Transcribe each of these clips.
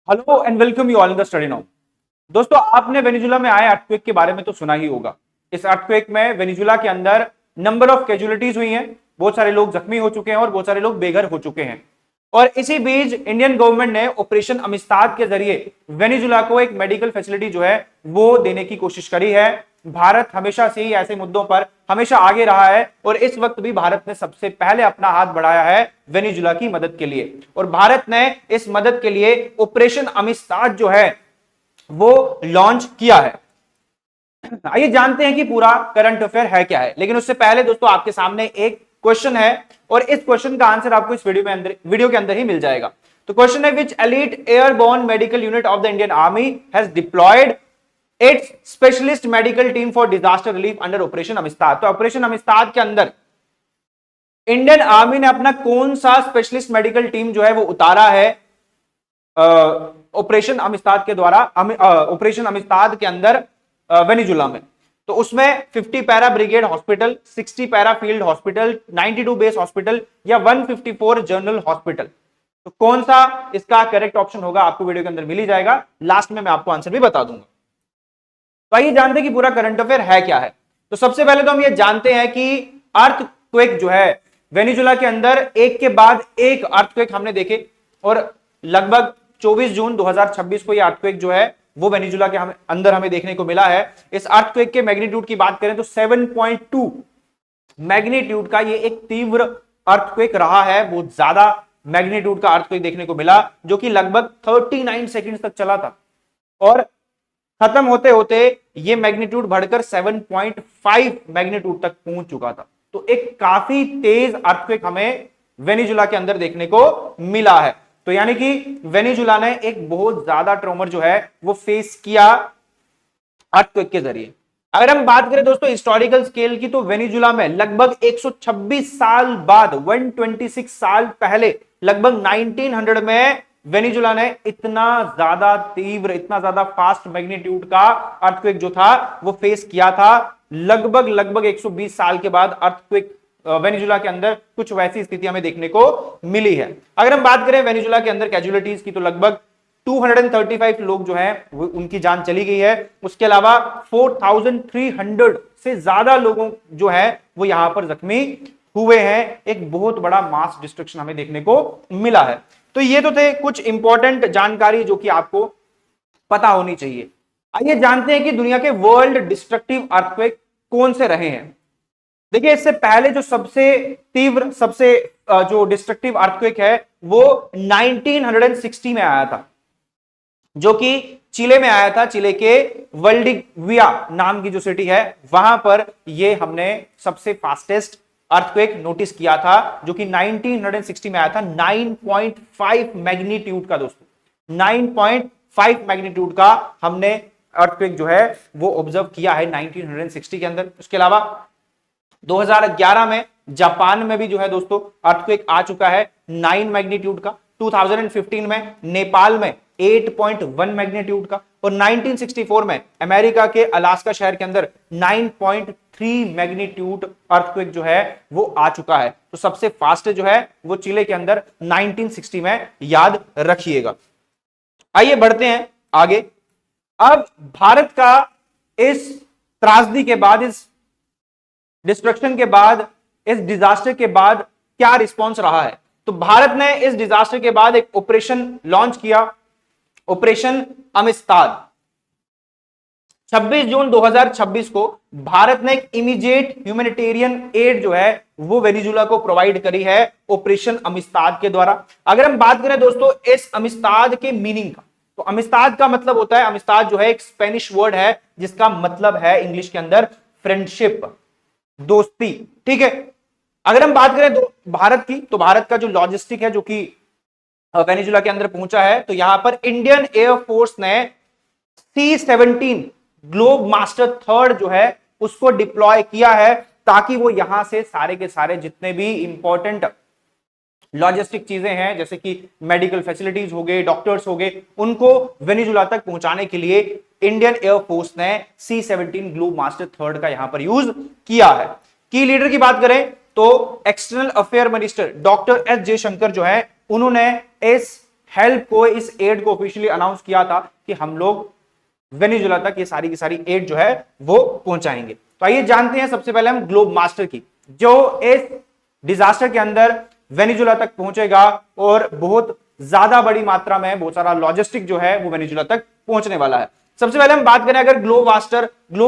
Hello and welcome you all in the study now. दोस्तों, आपने Venezuela में आए अर्थक्वेक के बारे में तो सुना ही होगा। इस अर्थक्वेक में वेनेजुला के अंदर नंबर ऑफ कैजुअलिटीज हुई हैं, बहुत सारे लोग जख्मी हो चुके हैं और बहुत सारे लोग बेघर हो चुके हैं। और इसी बीच इंडियन गवर्नमेंट ने ऑपरेशन अमिस्ताद के जरिए वेनेजुला को एक मेडिकल फैसिलिटी जो है वो देने की कोशिश करी है। भारत हमेशा से ही ऐसे मुद्दों पर हमेशा आगे रहा है और इस वक्त भी भारत ने सबसे पहले अपना हाथ बढ़ाया है वेनेजुला की मदद के लिए। और भारत ने इस मदद के लिए ऑपरेशन अमिस्ताद जो है वो लॉन्च किया है। आइए जानते हैं कि पूरा करंट अफेयर है क्या है, लेकिन उससे पहले दोस्तों आपके सामने एक क्वेश्चन है और इस क्वेश्चन का आंसर आपको इस वीडियो के अंदर ही मिल जाएगा। तो क्वेश्चन है, which elite airborne medical unit of the Indian army has deployed its specialist medical team for disaster relief under operation Amistad. तो ऑपरेशन अमिस्ताद के अंदर इंडियन आर्मी ने अपना कौन सा स्पेशलिस्ट मेडिकल टीम जो है वो उतारा है ऑपरेशन अमिस्ताद के द्वारा, ऑपरेशन अमिस्ताद के अंदर वेनेजुला में। तो उसमें 50 para brigade hospital, 60 para field hospital, 92 base hospital या 154 जनरल हॉस्पिटल। तो कौन सा इसका करेक्ट ऑप्शन होगा आपको वीडियो के अंदर मिल ही जाएगा, लास्ट में मैं आपको आंसर भी बता दूंगा। तो आइए जानते हैं कि पूरा करंट अफेयर है क्या है। तो सबसे पहले तो हम ये जानते हैं कि अर्थक्वेक जो है वेनेजुला के अंदर एक के बाद एक अर्थक्वेक हमने देखे और लगभग 24 जून 2026 को ये अर्थक्वेक जो है वो वेनेजुला के अंदर हमें देखने को मिला है। इस अर्थक्वेक के मैग्नीट्यूड की बात करें तो 7.2 मैग्नीट्यूड का ये एक तीव्र अर्थक्वेक रहा है। बहुत ज्यादा मैग्नीट्यूड का अर्थक्वेक देखने को मिला जो कि लगभग 39 सेकंड्स तक चला था और खत्म होते होते ये मैग्नीट्यूड बढ़कर 7.5 मैग्नीट्यूड तक पहुंच चुका था। तो एक काफी तेज अर्थक्वेक हमें वेनेजुला के अंदर देखने को मिला है। तो यानी कि वेनेजुला ने एक बहुत ज्यादा ट्रॉमर जो है वो फेस किया अर्थक्वेक के जरिए। अगर हम बात करें दोस्तों हिस्टोरिकल स्केल की, तो वेनेजुला में लगभग 126 साल बाद, 126 साल पहले, लगभग 1900 में वेनेजुला ने इतना ज्यादा तीव्र, इतना ज्यादा फास्ट मैग्नीट्यूड का अर्थक्वेक जो था वो फेस किया था। लगभग 120 साल के बाद अर्थक्वेक वेनेजुला के अंदर कुछ वैसी स्थिति हमें देखने को मिली है। अगर हम बात करें वेनेजुला के अंदर कैजुअलिटीज की, तो लगभग 235 लोग जो हैं वो उनकी जान चली गई है। उसके अलावा 4300 से ज्यादा लोगों जो है वो यहां पर जख्मी हुए हैं। एक बहुत बड़ा मास डिस्ट्रक्शन हमें देखने को मिला है। तो ये तो थे कुछ इंपॉर्टेंट जानकारी जो कि आपको पता होनी चाहिए। आइए जानते हैं कि दुनिया के वर्ल्ड डिस्ट्रक्टिव अर्थक्वेक कौन से रहे हैं। देखिए, इससे पहले जो सबसे तीव्र, सबसे जो डिस्ट्रक्टिव अर्थक्वेक है वो 1960 में आया था, जो कि चिले में आया था। चिले के वल्डिविया नाम की जो सिटी है वहां पर ये हमने सबसे फास्टेस्ट अर्थक्वेक नोटिस किया था, जो कि 1960 में आया था। 9.5 मैग्नीट्यूड का दोस्तों, 9.5 मैग्नीट्यूड का हमने अर्थक्वेक जो है वो ऑब्जर्व किया है 1960 के अंदर। उसके अलावा 2011 में जापान में भी जो है दोस्तों अर्थक्वेक आ चुका है 9 मैग्नीट्यूड का। 2015 में नेपाल में 8.1 मैग्नीट्यूड का और 1964 में अमेरिका के अलास्का शहर के अंदर 9.3 मैग्नीट्यूड अर्थक्वेक जो है वो आ चुका है। तो सबसे फास्ट जो है वो चिले के अंदर 1960 में, याद रखिएगा। आइए बढ़ते हैं आगे। अब भारत का इस त्रासदी के बाद, इस डिस्ट्रक्शन के बाद, इस डिजास्टर के बाद क्या रिस्पॉन्स रहा है। तो भारत ने इस डिजास्टर के बाद एक ऑपरेशन लॉन्च किया, ऑपरेशन अमिस्ताद। 26 जून 2026 को भारत ने एक इमीडिएट ह्यूमैनिटेरियन एड जो है वो वेनेजुला को प्रोवाइड करी है ऑपरेशन अमिस्ताद के द्वारा। अगर हम बात करें दोस्तों इस अमिस्ताद के मीनिंग का, तो अमिस्ताद का मतलब होता है, अमिस्ताद जो है एक स्पेनिश वर्ड है जिसका मतलब है इंग्लिश के अंदर फ्रेंडशिप, दोस्ती। ठीक है, अगर हम बात करें भारत की, तो भारत का जो लॉजिस्टिक है जो कि वेनेजुला के अंदर पहुंचा है, तो यहां पर इंडियन एयरफोर्स ने C-17 ग्लोब मास्टर थर्ड जो है उसको डिप्लॉय किया है, ताकि वो यहां से सारे के सारे जितने भी इंपॉर्टेंट लॉजिस्टिक चीजें हैं जैसे कि मेडिकल फैसिलिटीज हो गए, डॉक्टर्स हो गए, उनको वेनेजुला तक पहुंचाने के लिए इंडियन एयरफोर्स ने C-17 ग्लोब मास्टर थर्ड का यहां पर यूज किया है। की लीडर की बात करें तो external affair minister doctor S Jaishankar जो है उन्होंने इस हेल्प को, इस एड को ऑफिशियली अनाउंस किया था कि हम लोग वेनेजुला तक ये सारी की सारी एड जो है वो पहुंचाएंगे। तो आइए जानते हैं सबसे पहले हम ग्लोब मास्टर की, जो इस डिजास्टर के अंदर वेनेजुला तक पहुंचेगा और बहुत ज्यादा बड़ी मात्रा में बहुत सारा लॉजिस्टिक जो है वो वेनेजुला तक पहुंचने वाला है। सबसे पहले हम बात करें अगर ग्लोब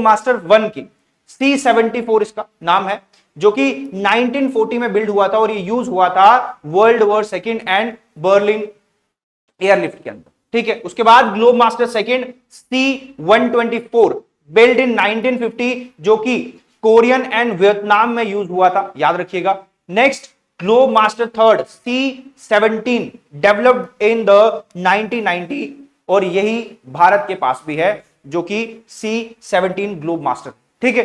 मास्टर 1 की, C-74 इसका नाम है, जो कि 1940 में बिल्ड हुआ था और ये यूज हुआ था world war second and Berlin airlift के अंदर। ठीक है, उसके बाद globe master second C-124 build in 1950, जो कि कोरियन एंड वियतनाम में यूज हुआ था, याद रखिएगा। Next globe master third C-17 developed in the 1990 और यही भारत के पास भी है, जो कि C-17 ग्लोब मास्टर। ठीक है,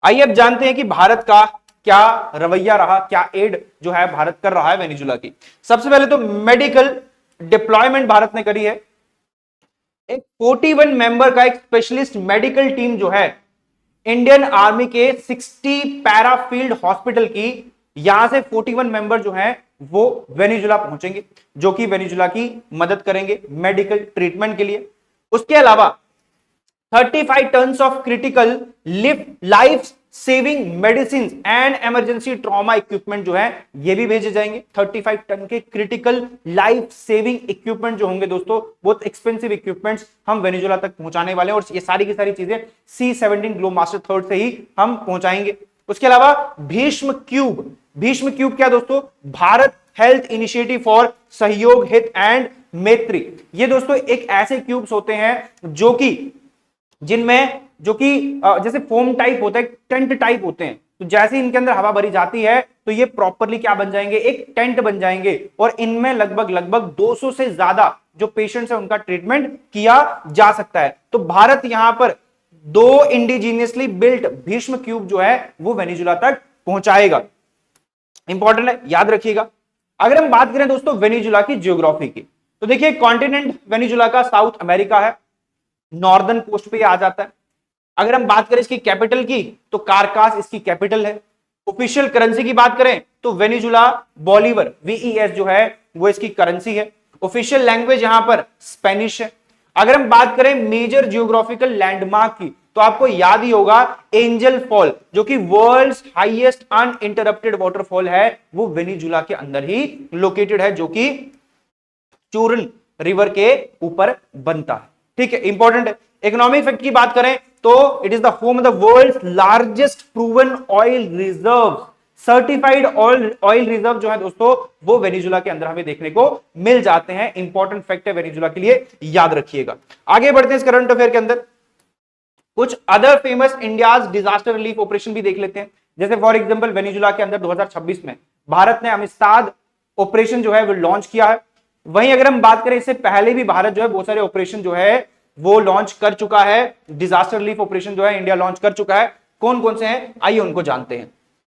आइए अब जानते हैं कि भारत का क्या रवैया रहा, क्या एड जो है भारत कर रहा है वेनेजुला की। सबसे पहले तो मेडिकल डिप्लॉयमेंट भारत ने करी है। एक 41 मेंबर का एक स्पेशलिस्ट मेडिकल टीम जो है इंडियन आर्मी के 60 पैराफील्ड हॉस्पिटल की, यहां से 41 मेंबर जो हैं वो वेनेजुला पहुंचेंगे, जो कि वेनेजुला की मदद करेंगे मेडिकल ट्रीटमेंट के लिए। उसके अलावा 35 tons of critical life saving medicine and emergency trauma equipment जो है ये भी भेजे जाएंगे। 35 टन के क्रिटिकल लाइफ सेविंग इक्विपमेंट जो होंगे दोस्तों, बहुत एक्सपेंसिव इक्विपमेंट्स हम वेनेजुला तक पहुंचाने वाले हैं और ये सारी की सारी चीजें C-17 ग्लोब मास्टर थर्ड से ही हम पहुंचाएंगे। उसके अलावा भीष्म क्यूब क्या दोस्तों, भारत हेल्थ इनिशिएटिव फॉर सहयोग हित एंड मैत्री। ये दोस्तों एक ऐसे क्यूब्स होते हैं जो कि जैसे फोम टाइप होता है, टेंट टाइप होते हैं, तो जैसे इनके अंदर हवा भरी जाती है तो ये प्रॉपरली क्या बन जाएंगे, एक टेंट बन जाएंगे और इनमें लगभग 200 से ज्यादा जो पेशेंट्स है उनका ट्रीटमेंट किया जा सकता है। तो भारत यहां पर 2 इंडिजीनियसली बिल्ट भीष्म क्यूब जो है वो वेनेजुला तक पहुंचाएगा। इंपॉर्टेंट है, याद रखिएगा। अगर हम बात करें दोस्तों वेनेजुला की ज्योग्राफी की, तो देखिए कॉन्टिनेंट वेनेजुला का साउथ अमेरिका है, नॉर्दर्न कोस्ट पे आ जाता है। अगर हम बात करें इसकी कैपिटल की तो कारकास इसकी कैपिटल है। ऑफिशियल करेंसी की बात करें तो वेनेजुला बॉलीवर VES जो है वो इसकी करेंसी है। ऑफिशियल लैंग्वेज यहां पर स्पेनिश है। अगर हम बात करें मेजर जियोग्राफिकल लैंडमार्क की तो आपको याद ही होगा एंजल फॉल, जो कि वर्ल्ड्स हाईएस्ट अनइंटरप्टेड वाटरफॉल है, वो वेनेजुला के अंदर ही लोकेटेड है, जो कि चूरन रिवर के ऊपर बनता है। ठीक है, इंपॉर्टेंट है। इकोनॉमिक फैक्ट की बात करें तो it is the home of the world's largest proven oil reserve. Certified oil reserve जो है दोस्तों वो वेनेजुला के अंदर हमें देखने को मिल जाते हैं। इंपॉर्टेंट फैक्ट है वेनेजुला के लिए, याद रखिएगा। आगे बढ़ते हैं इस करंट अफेयर के अंदर, कुछ other famous India's disaster relief operation भी देख लेते हैं। जैसे फॉर एग्जांपल वेनेजुला के अंदर 2026 में भारत ने अमिस्ताद ऑपरेशन जो है वो लॉन्च किया है। वहीं अगर हम बात करें इससे पहले भी भारत जो है बहुत सारे ऑपरेशन जो है वो लॉन्च कर चुका है। डिजास्टर रिलीफ ऑपरेशन जो है इंडिया लॉन्च कर चुका है। कौन कौन से हैं आइए उनको जानते हैं।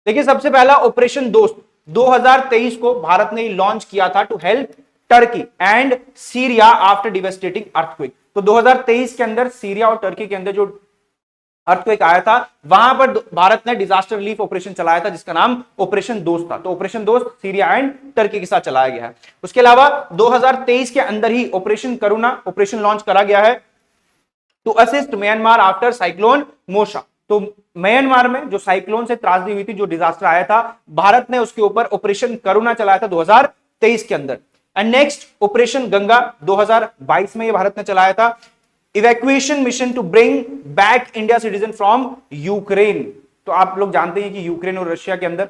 देखिए सबसे पहला ऑपरेशन दोस्त 2023 को भारत ने लॉन्च किया था to help Turkey and Syria after devastating earthquake. तो 2023 के अंदर सीरिया और टर्की के अंदर जो अर्थक्वेक आया था वहां पर भारत ने डिजास्टर रिलीफ ऑपरेशन चलाया था जिसका नाम ऑपरेशन दोस्त था। तो ऑपरेशन दोस्त सीरिया एंड टर्की के साथ चलाया गया है। उसके अलावा 2023 के अंदर ही ऑपरेशन करुणा ऑपरेशन लॉन्च करा गया है to assist Myanmar after cyclone Mocha. तो म्यांमार में जो साइक्लोन से त्रासदी हुई थी, जो डिजास्टर आया था, भारत ने उसके ऊपर ऑपरेशन करुणा चलाया था 2023 के अंदर। एंड नेक्स्ट ऑपरेशन गंगा 2022 में ये भारत ने चलाया था। Evacuation mission to bring back India citizen from Ukraine. तो आप लोग जानते हैं कि यूक्रेन और रशिया के अंदर,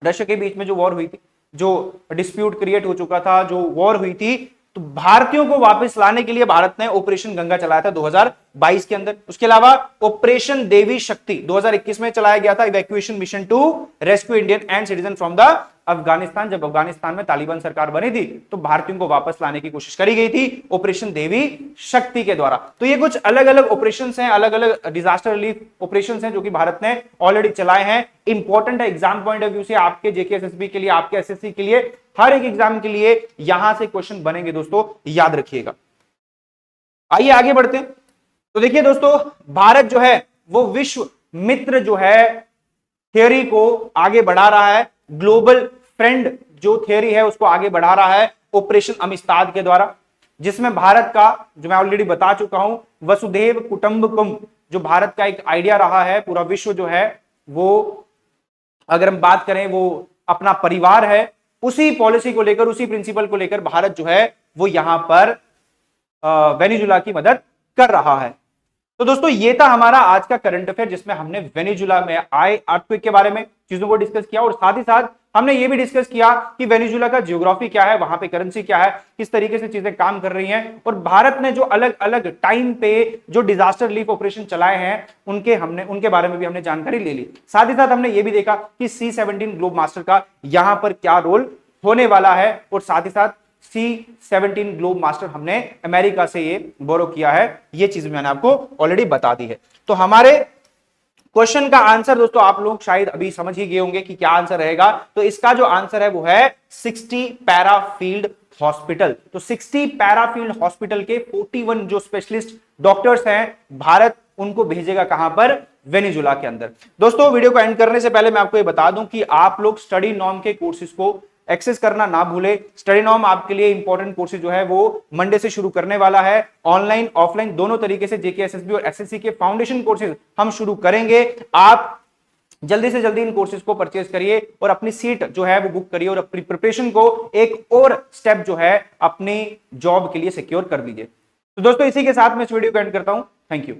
रशिया के बीच में जो वॉर हुई थी, जो डिस्प्यूट क्रिएट हो चुका था, जो वॉर हुई थी, तो भारतीयों को वापस लाने के लिए भारत ने ऑपरेशन गंगा चलाया था 2022 के अंदर। उसके अलावा ऑपरेशन देवी शक्ति 2021 में चलाया गया था, evacuation mission to rescue Indian and citizen from the Afghanistan. जब अफगानिस्तान में तालिबान सरकार बनी थी तो भारतीयों को वापस लाने की कोशिश करी गई थी ऑपरेशन देवी शक्ति के द्वारा। तो ये कुछ अलग अलग ऑपरेशन हैं, अलग अलग डिजास्टर रिलीफ ऑपरेशन हैं जो कि भारत ने ऑलरेडी चलाए हैं। इंपॉर्टेंट है एग्जाम पॉइंट ऑफ व्यू से, आपके जेकेएसएसबी के लिए, आपके एसएससी के लिए, हर एक एग्जाम के लिए यहां से क्वेश्चन बनेंगे दोस्तों, याद रखिएगा। आइए आगे बढ़ते हैं। तो देखिए दोस्तों, भारत जो है वो विश्व मित्र जो है थियरी को आगे बढ़ा रहा है। ग्लोबल फ्रेंड जो थियरी है उसको आगे बढ़ा रहा है ऑपरेशन अमिस्ताद के द्वारा, जिसमें भारत का, जो मैं ऑलरेडी बता चुका हूं, वसुधैव कुटुंबकम जो भारत का एक आइडिया रहा है, पूरा विश्व जो है वो, अगर हम बात करें, वो अपना परिवार है, उसी पॉलिसी को लेकर, उसी प्रिंसिपल को लेकर भारत जो है वो यहां पर वेनेजुला की मदद कर रहा है। तो दोस्तों ये था हमारा आज का करंट अफेयर, जिसमें हमने वेनेजुला में आए अर्थक्वेक के बारे में चीजों को डिस्कस किया, और साथ ही साथ हमने ये भी डिस्कस किया कि वेनेजुला का जियोग्राफी क्या है, वहां पे करेंसी क्या है, किस तरीके से चीजें काम कर रही हैं, और भारत ने जो अलग अलग टाइम पे जो डिजास्टर रिलीफ ऑपरेशन चलाए हैं उनके बारे में भी हमने जानकारी ले ली। साथ ही साथ हमने ये भी देखा कि C-17 ग्लोब मास्टर का यहां पर क्या रोल होने वाला है, और साथ ही साथ C-17 ग्लोब मास्टर हमने अमेरिका से ये बोरो किया है, ये चीज मैंने आपको ऑलरेडी बता दी है। तो हमारे क्वेश्चन का आंसर दोस्तों आप लोग शायद अभी समझ ही गए होंगे कि क्या आंसर रहेगा। तो इसका जो आंसर है वो है 60 पैराफील्ड हॉस्पिटल। तो 60 पैराफील्ड हॉस्पिटल के 41 जो स्पेशलिस्ट डॉक्टर्स हैं भारत उनको भेजेगा कहां पर, वेनेजुला के अंदर। दोस्तों वीडियो को एंड करने से पहले मैं आपको ये बता दूं कि आप लोग स्टडी नॉर्म के कोर्सेज को एक्सेस करना ना भूले। स्टडी नॉर्म आपके लिए इंपॉर्टेंट कोर्सेज जो है वो मंडे से शुरू करने वाला है, ऑनलाइन ऑफलाइन दोनों तरीके से। जेके एसएसबी और एसएससी के फाउंडेशन कोर्सेज हम शुरू करेंगे। आप जल्दी से जल्दी इन कोर्सेज को परचेज करिए और अपनी सीट जो है वो बुक करिए, और अपनी प्रिपरेशन को एक और स्टेप जो है अपनी जॉब के लिए सिक्योर कर लीजिए। तो दोस्तों इसी के साथ मैं इस वीडियो को एंड करता हूं। Thank you.